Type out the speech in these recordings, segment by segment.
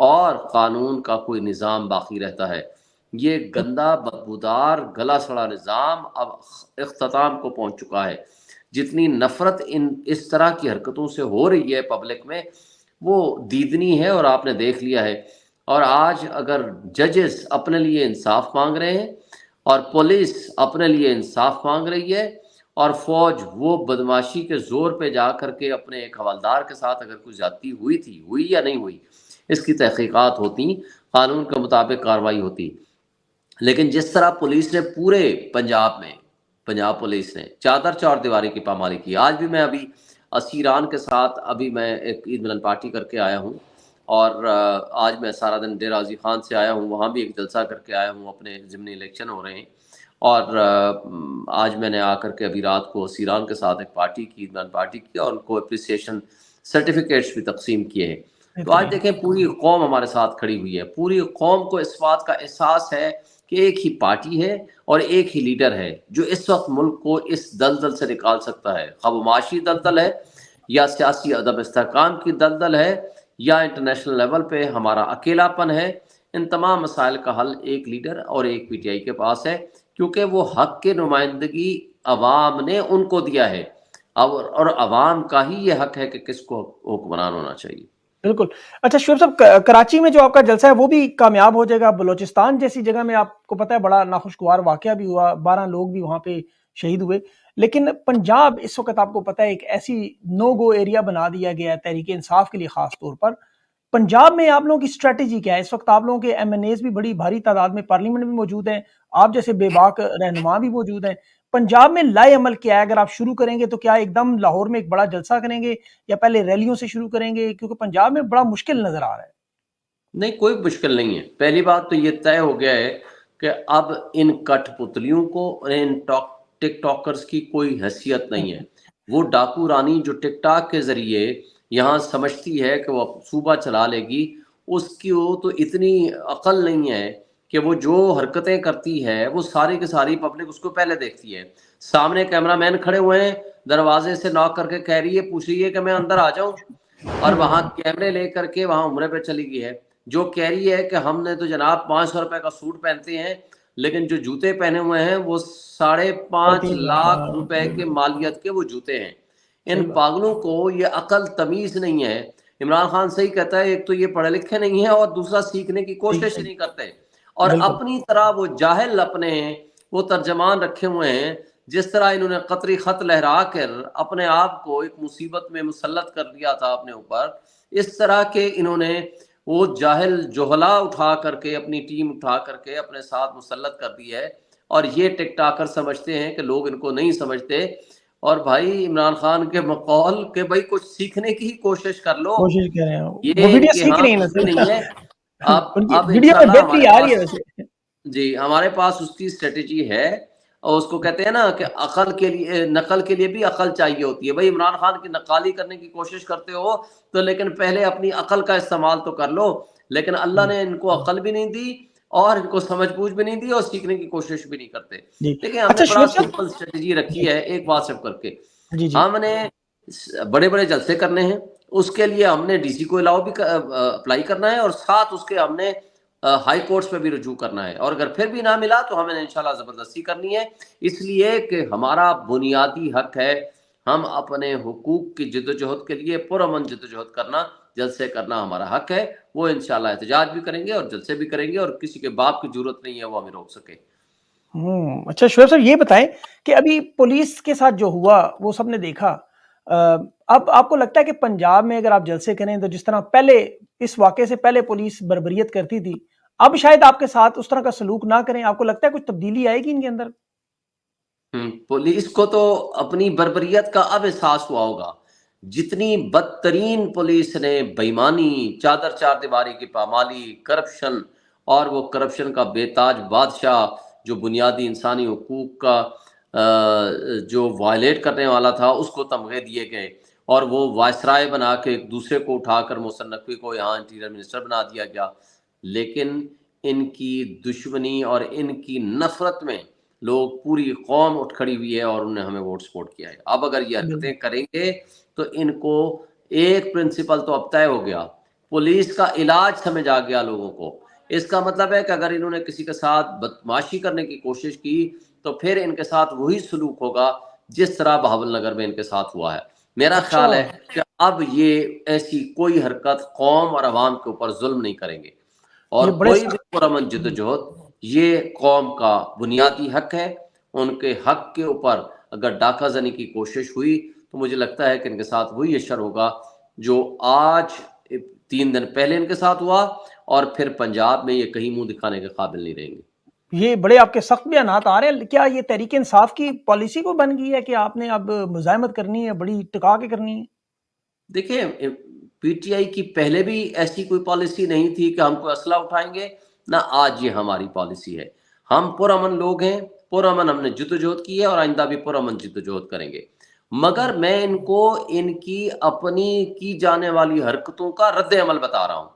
اور قانون کا کوئی نظام باقی رہتا ہے. یہ گندا بدبودار گلا سڑا نظام اب اختتام کو پہنچ چکا ہے. جتنی نفرت اس طرح کی حرکتوں سے ہو رہی ہے پبلک میں وہ دیدنی ہے اور آپ نے دیکھ لیا ہے. اور آج اگر ججز اپنے لیے انصاف مانگ رہے ہیں اور پولیس اپنے لیے انصاف مانگ رہی ہے اور فوج وہ بدماشی کے زور پہ جا کر کے اپنے ایک حوالدار کے ساتھ اگر کوئی زیادتی ہوئی یا نہیں ہوئی اس کی تحقیقات ہوتی, قانون کے مطابق کارروائی ہوتی. لیکن جس طرح پولیس نے پورے پنجاب پولیس نے چادر چار دیواری کی پامالی کی. آج بھی میں ابھی اسیران کے ساتھ ابھی میں ایک عید ملن پارٹی کر کے آیا ہوں اور آج میں سارا دن ڈیرہ غازی خان سے آیا ہوں, وہاں بھی ایک جلسہ کر کے آیا ہوں, اپنے ضمنی الیکشن ہو رہے ہیں. اور آج میں نے آ کر کے ابھی رات کو اسیران کے ساتھ ایک پارٹی کی, عید ملن پارٹی کی, اور ان کو اپریسیشن سرٹیفکیٹس بھی تقسیم کیے ہیں. تو آج دیکھیں پوری قوم ہمارے ساتھ کھڑی ہوئی ہے. پوری قوم کو اس بات کا احساس ہے کہ ایک ہی پارٹی ہے اور ایک ہی لیڈر ہے جو اس وقت ملک کو اس دلدل سے نکال سکتا ہے. خواہ وہ معاشی دلدل ہے یا سیاسی عدم استحکام کی دلدل ہے یا انٹرنیشنل لیول پہ ہمارا اکیلا پن ہے. ان تمام مسائل کا حل ایک لیڈر اور ایک پی ٹی آئی کے پاس ہے, کیونکہ وہ حق کے نمائندگی عوام نے ان کو دیا ہے اور عوام کا ہی یہ حق ہے کہ کس کو حکمران ہونا چاہیے. بالکل. اچھا شعیب صاحب, کراچی میں جو آپ کا جلسہ ہے وہ بھی کامیاب ہو جائے گا. بلوچستان جیسی جگہ میں آپ کو پتہ ہے بڑا ناخوشگوار واقعہ بھی ہوا, 12 لوگ بھی وہاں پہ شہید ہوئے. لیکن پنجاب اس وقت آپ کو پتہ ہے ایک ایسی نو گو ایریا بنا دیا گیا ہے تحریک انصاف کے لیے. خاص طور پر پنجاب میں آپ لوگوں کی اسٹریٹجی کیا ہے اس وقت؟ آپ لوگوں کے ایم این ایز بھی بڑی بھاری تعداد میں پارلیمنٹ میں موجود ہیں, آپ جیسے بے باک رہنما بھی موجود ہیں. پنجاب میں لائے عمل کیا ہے؟ اگر آپ شروع کریں گے تو کیا ایک دم لاہور میں ایک بڑا جلسہ کریں گے یا پہلے ریلیوں سے شروع کریں گے؟ کیونکہ پنجاب میں بڑا مشکل نظر آ رہا ہے. نہیں, کوئی مشکل نہیں ہے. پہلی بات تو یہ طے ہو گیا ہے کہ اب ان کٹ پتلیوں کو, ان ٹک ٹاکرز کی کوئی حیثیت نہیں ہے. وہ ڈاکو رانی جو ٹک ٹاک کے ذریعے یہاں سمجھتی ہے کہ وہ صوبہ چلا لے گی, اس کی وہ تو اتنی عقل نہیں ہے کہ وہ جو حرکتیں کرتی ہے وہ ساری کی ساری پبلک اس کو پہلے دیکھتی ہے. سامنے کیمرہ مین کھڑے ہوئے ہیں, دروازے سے ناک کر کے کہہ رہی ہے, پوچھ رہی ہے کہ میں اندر آ جاؤں, اور وہاں کیمرے لے کر کے وہاں عمرے پہ چلی گئی ہے. جو کہہ رہی ہے کہ ہم نے تو جناب 500 روپے کا سوٹ پہنتے ہیں, لیکن جو جوتے پہنے ہوئے ہیں وہ 5.5 لاکھ روپے کے مالیت کے وہ جوتے ہیں. ان پاگلوں کو یہ عقل تمیز نہیں ہے. عمران خان صحیح کہتا ہے, ایک تو یہ پڑھے لکھے نہیں ہیں اور دوسرا سیکھنے کی کوشش نہیں کرتے, اور اپنی طرح وہ جاہل اپنے وہ ترجمان رکھے ہوئے ہیں. جس طرح انہوں نے قطری خط لہرا کر اپنے آپ کو ایک مصیبت میں مسلط کر دیا تھا اپنے اوپر, اس طرح کے انہوں نے وہ جاہل جوہلا اٹھا کر کے اپنی ٹیم اٹھا کر کے اپنے ساتھ مسلط کر دی ہے. اور یہ ٹک ٹاکر سمجھتے ہیں کہ لوگ ان کو نہیں سمجھتے. اور بھائی عمران خان کے مقول کہ بھائی کچھ سیکھنے کی ہی کوشش کر لو, کوشش کر رہے ہیں وہ یہ ویڈیو کہ سیکھ ہاں رہی ہیں کچھ بھی نہیں ہے. اب ویڈیو میں انشاءاللہ بہتری آ رہی ہے ویسے. جی ہمارے پاس اس کی اسٹریٹجی ہے, اور اس کو کہتے ہیں نا کہ عقل کے لیے نقل کے لیے بھی عقل چاہیے ہوتی ہے. بھائی عمران خان کی نقالی کرنے کی کوشش کرتے ہو تو لیکن پہلے اپنی عقل کا استعمال تو کر لو. لیکن اللہ نے ان کو عقل بھی نہیں دی اور ان کو سمجھ بوجھ بھی نہیں دی اور سیکھنے کی کوشش بھی نہیں کرتے. دیکھیں ہم نے بڑا سمپل اسٹریٹجی رکھی ہے, ایک واٹسپ کر کے ہم نے بڑے بڑے جلسے کرنے ہیں. اس کے لیے ہم نے ڈی سی کو الاؤ بھی اپلائی کرنا ہے, اور ساتھ اس کے ہم نے ہائی کورٹس پہ بھی رجوع کرنا ہے, اور اگر پھر بھی نہ ملا تو ہمیں انشاءاللہ زبردستی کرنی ہے. اس لیے کہ ہمارا بنیادی حق ہے ہم اپنے حقوق کی جدوجہد کے لیے پرامن جدوجہد کرنا, جلسے کرنا ہمارا حق ہے. وہ انشاءاللہ احتجاج بھی کریں گے اور جلسے بھی کریں گے, اور کسی کے باپ کی ضرورت نہیں ہے وہ ہمیں روک سکے. اچھا شعیب صاحب یہ بتائیں کہ ابھی پولیس کے ساتھ جو ہوا وہ سب نے دیکھا, اب آپ کو لگتا ہے کہ پنجاب میں اگر آپ جلسے کریں تو جس طرح پہلے اس واقعے سے پہلے پولیس بربریت کرتی تھی, اب شاید آپ کے ساتھ اس طرح کا سلوک نہ کریں؟ آپ کو لگتا ہے کچھ تبدیلی آئے گی ان کے اندر؟ پولیس کو تو اپنی بربریت کا اب احساس ہوا ہوگا. جتنی بدترین پولیس نے بےایمانی, چادر چار دیواری کی پامالی, کرپشن, اور وہ کرپشن کا بے تاج بادشاہ جو بنیادی انسانی حقوق کا جو وائلیٹ کرنے والا تھا اس کو تمغے دیے گئے, اور وہ وائسرائے بنا کے ایک دوسرے کو اٹھا کر محسن نقوی کو یہاں انٹیریئر منسٹر بنا دیا گیا. لیکن ان کی دشمنی اور ان کی نفرت میں لوگ, پوری قوم اٹھ کھڑی ہوئی ہے اور انہوں نے ہمیں ووٹ سپورٹ کیا ہے. اب اگر یہ حرکتیں کریں گے تو ان کو ایک پرنسپل تو اب طے ہو گیا پولیس کا علاج سمجھ آ گیا لوگوں کو. اس کا مطلب ہے کہ اگر انہوں نے کسی کے ساتھ بدماشی کرنے کی کوشش کی تو پھر ان کے ساتھ وہی سلوک ہوگا جس طرح بہاول نگر میں ان کے ساتھ ہوا ہے. میرا اچھا، خیال ہے کہ اب یہ ایسی کوئی حرکت قوم اور عوام کے اوپر ظلم نہیں کریں گے, اور یہ بڑے کوئی بھی سخت پرامن جدوجہد یہ قوم کا بنیادی حق ہے. ان کے حق کے اوپر اگر ڈاکہ زنی کی کوشش ہوئی تو مجھے لگتا ہے کہ ان کے ساتھ وہی اشر ہوگا جو آج 3 دن پہلے ان کے ساتھ ہوا, اور پھر پنجاب میں یہ کہیں منہ دکھانے کے قابل نہیں رہیں گے. یہ بڑے آپ کے سخت بیانات آ رہے ہیں. کیا یہ تحریک انصاف کی پالیسی کو بن گئی ہے کہ آپ نے اب مزاحمت کرنی ہے, بڑی ٹکا کے کرنی ہے؟ دیکھیں, پی ٹی آئی کی پہلے بھی ایسی کوئی پالیسی نہیں تھی کہ ہم کوئی اسلحہ اٹھائیں گے, نہ آج یہ ہماری پالیسی ہے. ہم پرامن لوگ ہیں, پرامن ہم نے جدوجہد کی ہے اور آئندہ بھی پرامن جدوجہد کریں گے. مگر میں ان کو ان کی اپنی کی جانے والی حرکتوں کا رد عمل بتا رہا ہوں.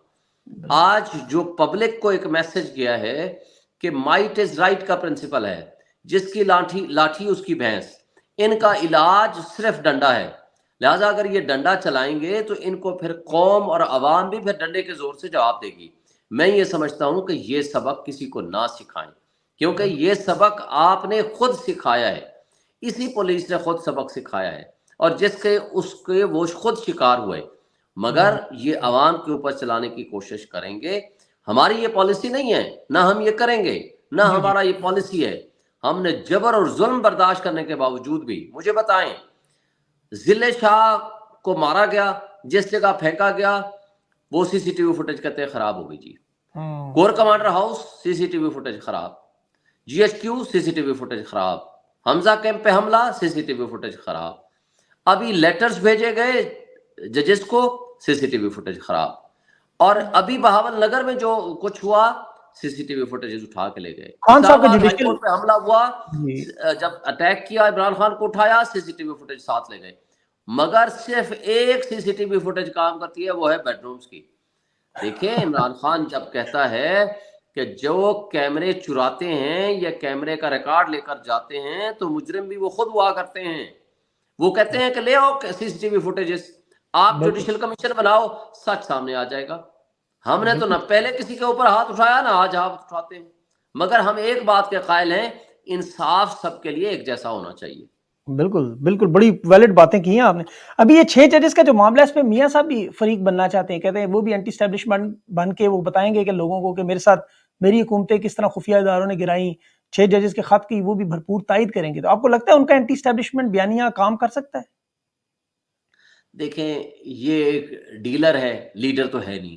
آج جو پبلک کو ایک میسج گیا ہے کہ مائٹ از رائٹ کا پرنسپل ہے, جس کی لاٹھی اس کی بھینس. ان کا علاج صرف ڈنڈا ہے, لہٰذا اگر یہ ڈنڈا چلائیں گے تو ان کو پھر قوم اور عوام بھی پھر ڈنڈے کے زور سے جواب دے گی. میں یہ سمجھتا ہوں کہ یہ سبق کسی کو نہ سکھائیں, کیونکہ یہ سبق آپ نے خود سکھایا ہے, اسی پولیس نے خود سبق سکھایا ہے, اور جس کے اس کے وہ خود شکار ہوئے. مگر یہ عوام کے اوپر چلانے کی کوشش کریں گے. ہماری یہ پالیسی نہیں ہے, نہ ہم یہ کریں گے, نہ ہمارا یہ پالیسی ہے. ہم نے جبر اور ظلم برداشت کرنے کے باوجود بھی, مجھے بتائیں, ضلع شاہ کو مارا گیا, جس جگہ پھینکا گیا وہ سی سی ٹی وی فوٹیج کہتے ہیں خراب ہو گئی جی. کور کمانڈر ہاؤس سی سی ٹی وی فوٹیج خراب, جی ایچ کیو سی سی ٹی وی فوٹیج خراب, حمزہ کیمپ پہ حملہ سی سی ٹی وی فوٹیج خراب, ابھی لیٹرز بھیجے گئے ججز کو سی سی ٹی وی فوٹیج خراب, اور ابھی بہاول نگر میں جو کچھ ہوا سی سی ٹی وی فوٹیج اٹھا کے لے گئے. خان صاحب کا اسلام آباد ہائی جوڈیشل کورٹ پہ حملہ ہوا, جب اٹیک کیا عمران خان کو اٹھایا سی سی ٹی وی فوٹیج ساتھ لے گئے. مگر صرف ایک سی سی ٹی وی فوٹیج کام کرتی ہے, وہ ہے بیڈ رومز کی. دیکھیں, عمران خان جب کہتا ہے کہ جو کیمرے چراتے ہیں یا کیمرے کا ریکارڈ لے کر جاتے ہیں تو مجرم بھی وہ خود ہوا کرتے ہیں. وہ کہتے ہیں کہ لے آؤ سی سی ٹی وی فوٹیجز, آپ جوڈیشل کمیشن بناؤ, سچ سامنے آ جائے گا. ہم نے تو نہ پہلے کسی کے اوپر ہاتھ اٹھایا, نہ آج ہاتھ اٹھاتے ہیں. مگر ہم ایک بات کے قائل ہیں, انصاف سب کے لیے ایک جیسا ہونا چاہیے. بالکل بالکل, بڑی ویلڈ باتیں کی ہیں آپ نے. ابھی یہ 6 ججز کا جو معاملہ ہے, اس پہ میاں صاحب بھی فریق بننا چاہتے ہیں, کہتے ہیں وہ بھی اینٹی اسٹیبلشمنٹ بن کے وہ بتائیں گے کہ لوگوں کو کہ میرے ساتھ میری حکومتیں کس طرح خفیہ اداروں نے گرائیں, 6 ججز کے خط کی وہ بھی بھرپور تائید کریں گے. تو آپ کو لگتا ہے ان کا اینٹی اسٹیبلشمنٹ بیانیہ کام کر سکتا ہے؟ دیکھیں, یہ ایک ڈیلر ہے, لیڈر تو ہے نہیں.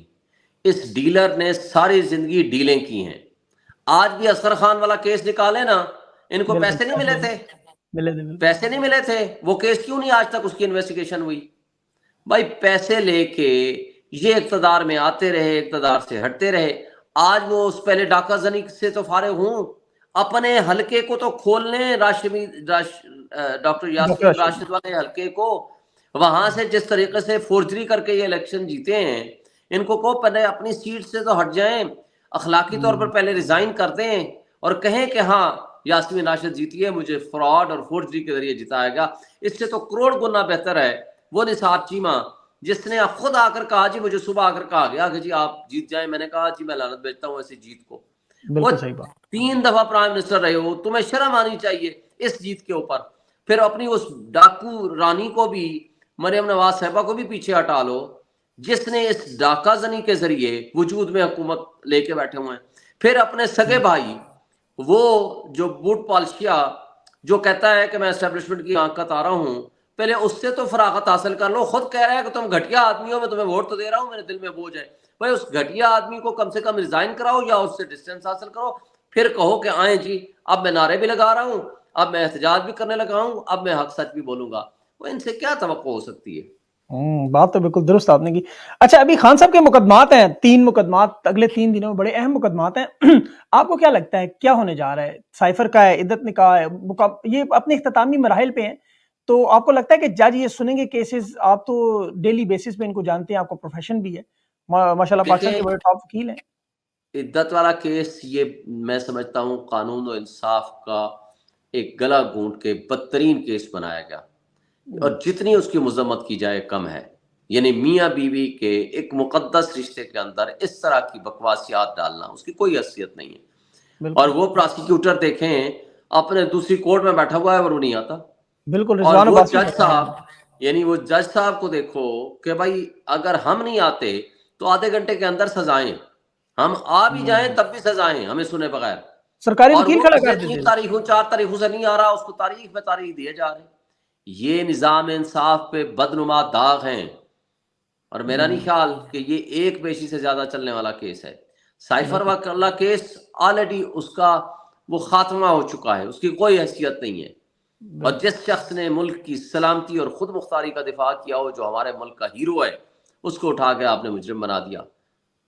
اس ڈیلر نے ساری زندگی ڈیلیں کی ہیں. آج بھی اصغر خان والا کیس نکالے نا, ان کو پیسے نہیں ملے تھے, پیسے نہیں ملے تھے, وہ کیس کیوں نہیں آج تک اس کی انویسٹیگیشن ہوئی؟ بھائی پیسے لے کے یہ اقتدار میں آتے رہے, اقتدار سے ہٹتے رہے. آج وہ اس پہلے ڈاکہ زنی سے تو فارغ ہوں, اپنے حلقے کو تو کھول لیں, ڈاکٹر یاسمین راشد والے حلقے کو. وہاں سے جس طریقے سے فورجری کر کے یہ الیکشن جیتے ہیں, ان کو پہلے اپنی سیٹ سے تو ہٹ جائیں, اخلاقی طور پر پہلے ریزائن کر دیں اور کہیں کہ ہاں یاسمین راشد جیتی ہے, مجھے فراڈ اور فورجری کے ذریعے جتایا گیا. اس سے تو کروڑ گنا بہتر ہے وہ نثار چیمہ, جس نے خود آ کر کہا جی, مجھے صبح آ کر کہا گیا کہ جی آپ جیت جائیں. میں نے کہا جی میں لعنت بھیجتا ہوں ایسی جیت کو. وہ 3 دفعہ پرائم منسٹر رہے ہو, تمہیں شرم آنی چاہیے اس جیت کے اوپر. پھر اپنی اس ڈاکو رانی کو بھی, مریم نواز صاحبہ کو بھی پیچھے ہٹا لو, جس نے اس ڈاکہ زنی کے ذریعے وجود میں حکومت لے کے بیٹھے ہوئے ہیں. پھر اپنے سگے بھائی, وہ جو بوٹ پالشیا جو کہتا ہے کہ میں اسٹیبلشمنٹ کی آنکھ کا تارا ہوں, پہلے اس سے تو فراغت حاصل کر لو. خود کہہ رہا ہے کہ تم گھٹیا آدمی ہو, میں تمہیں ووٹ تو دے رہا ہوں, میرے دل میں بوجھ ہے. بھائی اس گھٹیا آدمی کو کم سے کم ریزائن کراؤ یا اس سے ڈسٹینس حاصل کرو, پھر کہو کہ آئیں جی اب میں نعرے بھی لگا رہا ہوں, اب میں احتجاج بھی کرنے لگا ہوں, اب میں حق سچ بھی بولوں گا. وہ ان سے کیا توقع ہو سکتی ہے؟ بات تو بالکل درست آپ نے کی. اچھا, ابھی خان صاحب کے مقدمات ہیں, 3 مقدمات اگلے 3 دنوں میں, بڑے اہم مقدمات ہیں. آپ کو کیا لگتا ہے کیا ہونے جا رہا ہے؟ سائفر کا ہے, عدت نکاح ہے, یہ اپنے اختتامی مراحل پہ ہیں. تو آپ کو لگتا ہے کہ جج یہ سنیں گے کیسز؟ آپ تو ڈیلی بیسس پہ ان کو جانتے ہیں, آپ کو پروفیشن بھی ہے ماشاءاللہ, پاکستان کے بڑے ٹاپ وکیل ہیں. عدت والا کیس یہ میں سمجھتا ہوں قانون و انصاف کا ایک گلا گھونٹ کے بدترین کیس بنایا گیا, اور جتنی اس کی مذمت کی جائے کم ہے. یعنی میاں بیوی کے ایک مقدس رشتے کے اندر اس طرح کی بکواسیات ڈالنا اس کی کوئی حیثیت نہیں ہے. اور وہ پراسیکیوٹر دیکھیں اپنے دوسری کورٹ میں بیٹھا ہوا ہے اور وہ نہیں آتا. بالکل اور رضوان وہ عباسی جج صاحب یعنی وہ جج صاحب کو دیکھو کہ بھائی اگر ہم نہیں آتے تو آدھے گھنٹے کے اندر سزائیں، ہم آ بھی جائیں تب بھی سزائیں ہمیں سنے بغیر. سرکاری اور وکیل وہ کھڑا پچھلے کر 3 دیتے. تاریخوں 4 تاریخوں سے نہیں آ رہا، اس کو تاریخ پہ تاریخ دیے جا رہے ہیں. یہ نظام انصاف پہ بدنما داغ ہیں. اور میرا نہیں خیال کہ یہ ایک پیشی سے زیادہ چلنے والا کیس ہے. سائفر والا کیس آلریڈی اس کا وہ خاتمہ ہو چکا ہے، اس کی کوئی حیثیت نہیں ہے. اور جس شخص نے ملک کی سلامتی اور خود مختاری کا دفاع کیا ہو، جو ہمارے ملک کا ہیرو ہے، اس کو اٹھا کے آپ نے مجرم بنا دیا.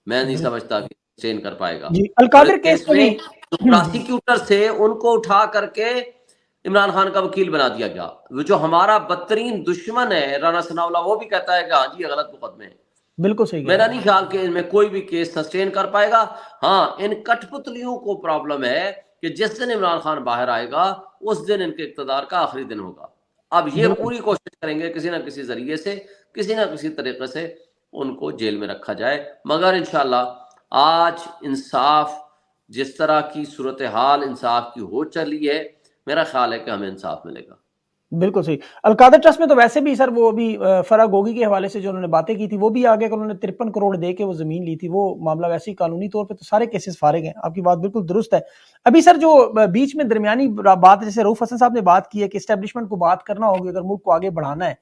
میں نہیں سمجھتا کہ چین کر پائے گا. جی اور اس القادر کیس کیس میں میں بھی جو پراسیکیوٹر سے ان کو اٹھا کر کے عمران خان کا وکیل بنا دیا گیا. وہ جو ہمارا بدترین دشمن ہے رانا ثناء اللہ، وہ بھی کہتا ہے کہ ہاں جی یہ غلط مقدمے ہیں. بالکل صحیح کہہ میرا رہے نہیں خیال کہ ان میں کوئی بھی کیس سسٹین کر پائے گا. ہاں ان کٹ پتلیوں کو پرابلم ہے کہ جس دن عمران خان باہر آئے گا اس دن ان کے اقتدار کا آخری دن ہوگا. اب یہ پوری کوشش کریں گے کسی نہ کسی ذریعے سے، کسی نہ کسی طریقے سے ان کو جیل میں رکھا جائے. مگر انشاءاللہ آج انصاف جس طرح کی صورتحال انصاف کی ہو چلی ہے، میرا خیال ہے کہ ہمیں انصاف ملے گا. بالکل صحیح. القادر ٹرسٹ میں تو ویسے بھی سر وہ ابھی فرح گوگی کے حوالے سے جو انہوں نے باتیں کی تھی وہ بھی آگے کہ انہوں نے 53 کروڑ دے کے وہ زمین لی تھی، وہ معاملہ ویسے ہی قانونی طور پہ تو سارے کیسز فارغ ہیں. آپ کی بات بالکل درست ہے. ابھی سر جو بیچ میں درمیانی بات جیسے رؤوف حسن صاحب نے بات کی ہے کہ اسٹیبلشمنٹ کو بات کرنا ہوگی اگر ملک کو آگے بڑھانا ہے،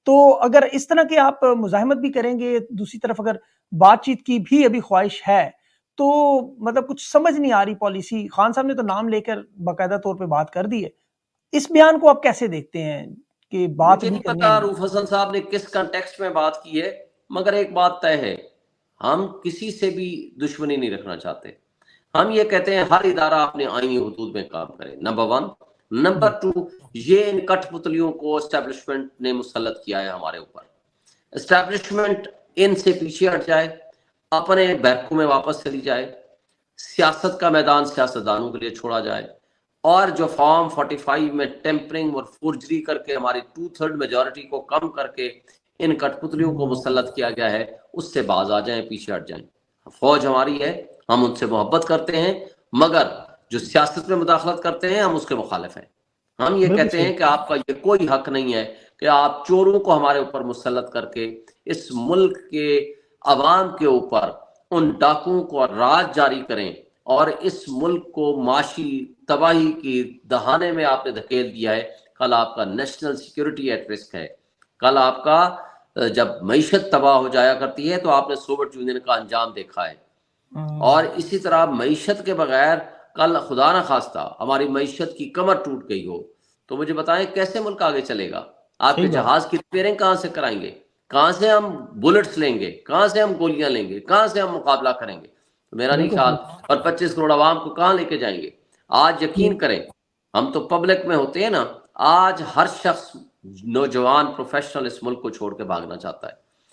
تو اگر اس طرح کے آپ مزاحمت بھی کریں گے، دوسری طرف اگر بات چیت کی بھی ابھی خواہش ہے تو مطلب کچھ سمجھ نہیں آ رہی پالیسی. خان صاحب نے تو نام لے کر باقاعدہ طور پہ بات کر دی ہے. اس بیان کو آپ کیسے دیکھتے ہیں کہ بات مجھے بھی نہیں کرنی پتا ہے؟ رؤوف حسن صاحب نے کس کنٹیکسٹ میں بات کی ہے، مگر ایک بات طے ہے، ہم کسی سے بھی دشمنی نہیں رکھنا چاہتے. ہم یہ کہتے ہیں ہر ادارہ اپنے آئینی حدود میں کام کرے، نمبر 1. نمبر 2، یہ ان کٹ پتلیوں کو اسٹیبلشمنٹ نے مسلط کیا ہے ہمارے اوپر. اسٹیبلشمنٹ ان سے پیچھے ہٹ جائے، اپنے بیرکوں میں واپس چلی جائے، سیاست کا میدان سیاستدانوں کے لیے چھوڑا جائے، اور جو فارم 45 میں ٹیمپرنگ اور فورجری کر کے ہماری 2/3 میجورٹی کو کم کر کے ان کٹ پتلیوں کو مسلط کیا گیا ہے اس سے باز آ جائیں، پیچھے ہٹ جائیں. فوج ہماری ہے، ہم ان سے محبت کرتے ہیں، مگر جو سیاست میں مداخلت کرتے ہیں ہم اس کے مخالف ہیں. ہم یہ بالکل کہتے صحیح. ہیں کہ آپ کا یہ کوئی حق نہیں ہے کہ آپ چوروں کو ہمارے اوپر مسلط کر کے اس ملک کے عوام کے اوپر ان ڈاکوؤں کو راج جاری کریں اور اس ملک کو معاشی تباہی کی دہانے میں آپ نے دھکیل دیا ہے. کل آپ کا نیشنل سیکیورٹی ایٹ رسک ہے. کل آپ کا جب معیشت تباہ ہو جایا کرتی ہے تو آپ نے سوویت یونین کا انجام دیکھا ہے. اور اسی طرح معیشت کے بغیر کل خدا نہ خواستہ ہماری معیشت کی کمر ٹوٹ گئی ہو تو مجھے بتائیں کیسے ملک آگے چلے گا؟ آپ کے صحیح بات. جہاز کی ریپیئرنگ کہاں سے کرائیں گے؟ کہاں سے ہم بلٹس لیں گے؟ کہاں سے ہم گولیاں لیں گے؟ کہاں سے ہم مقابلہ کریں گے؟ تو میرا نہیں بالکل خیال. صحیح. اور 25 کروڑ عوام کو کہاں لے کے جائیں گے؟ آج یقین کریں، ہم تو پبلک میں ہوتے ہیں نا، آج ہر شخص نوجوان پروفیشنل اس ملک کو چھوڑ کے بھاگنا چاہتا ہے.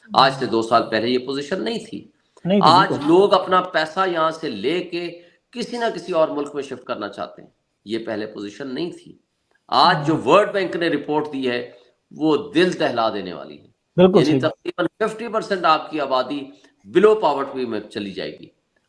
آج سے 2 سال پہلے یہ پوزیشن نہیں تھی. نہیں تھی آج بالکل. لوگ اپنا پیسہ یہاں سے لے کے کسی نہ کسی اور ملک میں شفٹ کرنا چاہتے ہیں. یہ پہلے پوزیشن نہیں تھی. آج جو ورلڈ بینک نے رپورٹ دی ہے وہ دل دہلا دینے والی ہے. بالکل یعنی صحیح بات. تقریباً 50% آپ کی آبادی بلو پاورٹی میں چلی جائے گی.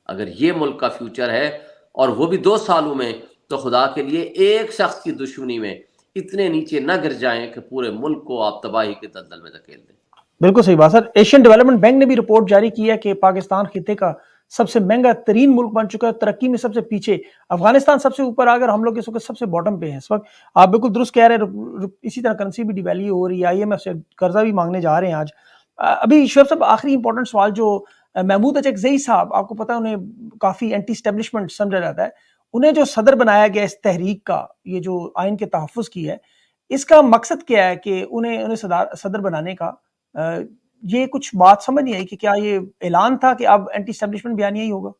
اگر یہ ملک کا فیوچر ہے اور وہ بھی 2 سالوں میں، تو خدا کے لیے ایک شخص کی دشمنی میں اتنے نیچے نہ گر جائیں کہ پورے ملک کو آپ تباہی کے دلدل میں دھکیل دیں. بالکل صحیح بات. سر ایشین ڈیولپمنٹ بینک نے بھی رپورٹ جاری کی ہے کہ پاکستان خطے کا سب سے مہنگا ترین ملک بن چکا ہے، ترقی میں سب سے پیچھے. افغانستان سب سے اوپر آ کر ہم لوگ اس وقت سب سے باٹم پہ ہیں اس وقت. آپ بالکل درست کہہ رہے ہیں. اسی طرح کرنسی بھی ڈی ویلیو ہو رہی ہے، IMF سے قرضہ بھی مانگنے جا رہے ہیں آج. ابھی شعیب صاحب آخری امپورٹنٹ سوال، جو محمود اچکزئی صاحب، آپ کو پتہ ہے انہیں کافی اینٹی اسٹیبلشمنٹ سمجھا جاتا ہے، انہیں جو صدر بنایا گیا اس تحریک کا، یہ جو آئین کے تحفظ کی ہے، اس کا مقصد کیا ہے کہ انہیں صدر بنانے کا؟ یہ کچھ بات سمجھ نہیں آئی کہ کیا یہ اعلان تھا کہ اب اینٹی اسٹیبلشمنٹ بیانیہ ہی ہوگا؟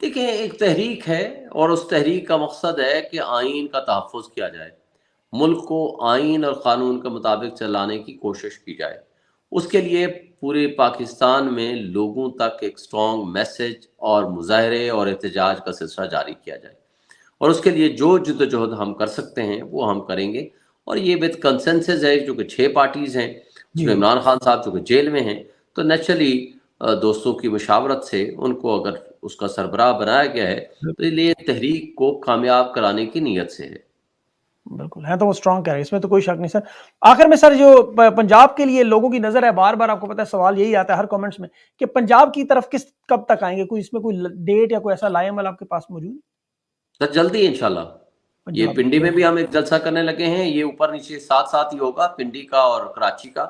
دیکھیں ایک تحریک ہے اور اس تحریک کا مقصد ہے کہ آئین کا تحفظ کیا جائے، ملک کو آئین اور قانون کے مطابق چلانے کی کوشش کی جائے. اس کے لیے پورے پاکستان میں لوگوں تک ایک سٹرونگ میسج اور مظاہرے اور احتجاج کا سلسلہ جاری کیا جائے. اور اس کے لیے جو جدوجہد ہم کر سکتے ہیں وہ ہم کریں گے. اور یہ وتھ کنسنسس ہے جو کہ 6 پارٹیز ہیں، جی اس میں عمران خان صاحب چونکہ جیل میں ہیں تو نیچرلی دوستوں کی مشاورت سے ان کو اگر اس کا سربراہ بنایا گیا ہے تو یہ تحریک کو کامیاب کرانے کی نیت سے ہے. بالکل ہے تو وہ اسٹرانگ کہہ رہے ہیں، اس میں تو کوئی شک نہیں سر. آخر میں سر جو پنجاب کے لیے لوگوں کی نظر ہے، بار بار آپ کو پتا ہے سوال یہی آتا ہے ہر کامنٹس میں کہ پنجاب کی طرف کب تک آئیں گے؟ کوئی اس میں کوئی ڈیٹ یا کوئی ایسا لائے عمل آپ کے پاس موجود ہے؟ سر جلدی انشاءاللہ. یہ پنجاب پنڈی میں بھی ہم ایک جلسہ کرنے لگے ہیں، یہ اوپر نیچے ساتھ ساتھ ہی ہوگا، پنڈی کا اور کراچی کا،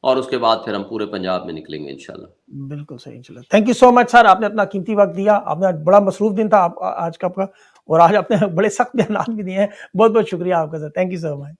اور اس کے بعد پھر ہم پورے پنجاب میں نکلیں گے انشاءاللہ. بالکل صحیح. انشاءاللہ تھینک یو سو مچ سر، آپ نے اپنا قیمتی وقت دیا. آپ نے بڑا مصروف دن تھا آج کا آپ کا، اور آج آپ نے بڑے سخت بیانات بھی دیے ہیں. بہت بہت شکریہ آپ کا سر. Thank you so much.